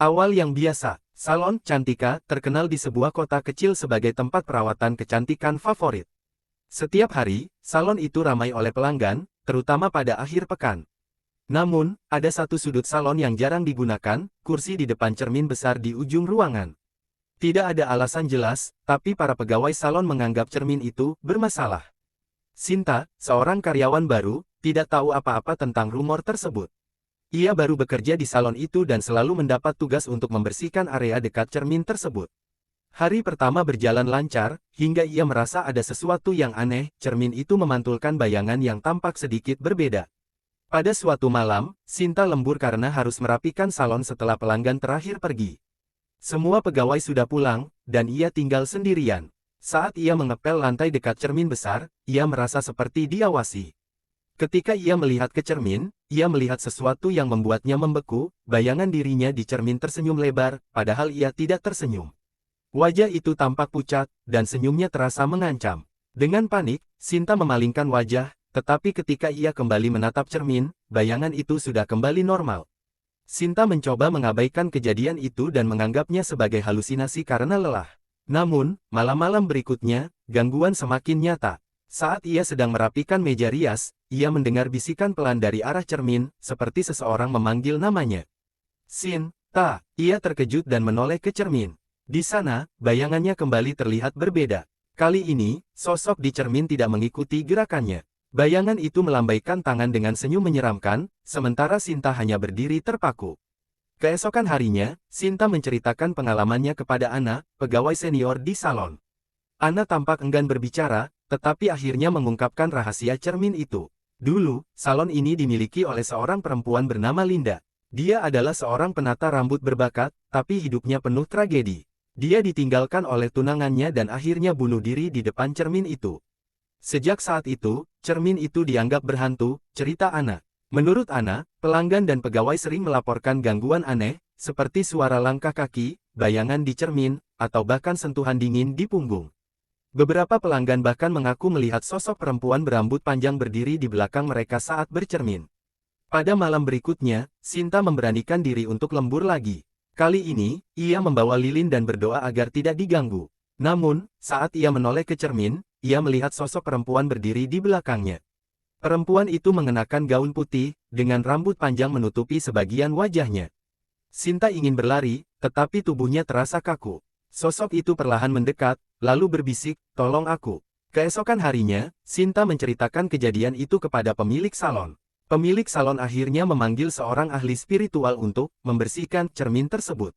Awal yang biasa, Salon Cantika terkenal di sebuah kota kecil sebagai tempat perawatan kecantikan favorit. Setiap hari, salon itu ramai oleh pelanggan, terutama pada akhir pekan. Namun, ada satu sudut salon yang jarang digunakan, kursi di depan cermin besar di ujung ruangan. Tidak ada alasan jelas, tapi para pegawai salon menganggap cermin itu bermasalah. Sinta, seorang karyawan baru, tidak tahu apa-apa tentang rumor tersebut. Ia baru bekerja di salon itu dan selalu mendapat tugas untuk membersihkan area dekat cermin tersebut. Hari pertama berjalan lancar, hingga ia merasa ada sesuatu yang aneh, cermin itu memantulkan bayangan yang tampak sedikit berbeda. Pada suatu malam, Sinta lembur karena harus merapikan salon setelah pelanggan terakhir pergi. Semua pegawai sudah pulang, dan ia tinggal sendirian. Saat ia mengepel lantai dekat cermin besar, ia merasa seperti diawasi. Ketika ia melihat ke cermin, ia melihat sesuatu yang membuatnya membeku, bayangan dirinya di cermin tersenyum lebar, padahal ia tidak tersenyum. Wajah itu tampak pucat, dan senyumnya terasa mengancam. Dengan panik, Sinta memalingkan wajah, tetapi ketika ia kembali menatap cermin, bayangan itu sudah kembali normal. Sinta mencoba mengabaikan kejadian itu dan menganggapnya sebagai halusinasi karena lelah. Namun, malam-malam berikutnya, gangguan semakin nyata. Saat ia sedang merapikan meja rias, ia mendengar bisikan pelan dari arah cermin, seperti seseorang memanggil namanya. Sinta, ia terkejut dan menoleh ke cermin. Di sana, bayangannya kembali terlihat berbeda. Kali ini, sosok di cermin tidak mengikuti gerakannya. Bayangan itu melambaikan tangan dengan senyum menyeramkan, sementara Sinta hanya berdiri terpaku. Keesokan harinya, Sinta menceritakan pengalamannya kepada Ana, pegawai senior di salon. Ana tampak enggan berbicara, tetapi akhirnya mengungkapkan rahasia cermin itu. Dulu, salon ini dimiliki oleh seorang perempuan bernama Linda. Dia adalah seorang penata rambut berbakat, tapi hidupnya penuh tragedi. Dia ditinggalkan oleh tunangannya dan akhirnya bunuh diri di depan cermin itu. Sejak saat itu, cermin itu dianggap berhantu, cerita Ana. Menurut Ana, pelanggan dan pegawai sering melaporkan gangguan aneh, seperti suara langkah kaki, bayangan di cermin, atau bahkan sentuhan dingin di punggung. Beberapa pelanggan bahkan mengaku melihat sosok perempuan berambut panjang berdiri di belakang mereka saat bercermin. Pada malam berikutnya, Sinta memberanikan diri untuk lembur lagi. Kali ini, ia membawa lilin dan berdoa agar tidak diganggu. Namun, saat ia menoleh ke cermin, ia melihat sosok perempuan berdiri di belakangnya. Perempuan itu mengenakan gaun putih, dengan rambut panjang menutupi sebagian wajahnya. Sinta ingin berlari, tetapi tubuhnya terasa kaku. Sosok itu perlahan mendekat, lalu berbisik, "Tolong aku." Keesokan harinya, Sinta menceritakan kejadian itu kepada pemilik salon. Pemilik salon akhirnya memanggil seorang ahli spiritual untuk membersihkan cermin tersebut.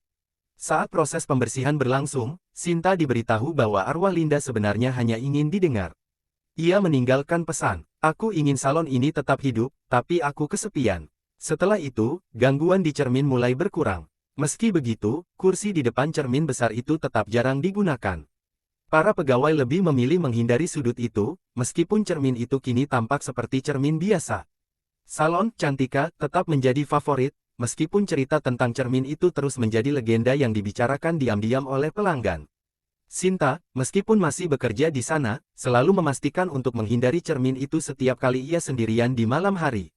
Saat proses pembersihan berlangsung, Sinta diberitahu bahwa arwah Linda sebenarnya hanya ingin didengar. Ia meninggalkan pesan, "Aku ingin salon ini tetap hidup, tapi aku kesepian." Setelah itu, gangguan di cermin mulai berkurang. Meski begitu, kursi di depan cermin besar itu tetap jarang digunakan. Para pegawai lebih memilih menghindari sudut itu, meskipun cermin itu kini tampak seperti cermin biasa. Salon Cantika tetap menjadi favorit, meskipun cerita tentang cermin itu terus menjadi legenda yang dibicarakan diam-diam oleh pelanggan. Sinta, meskipun masih bekerja di sana, selalu memastikan untuk menghindari cermin itu setiap kali ia sendirian di malam hari.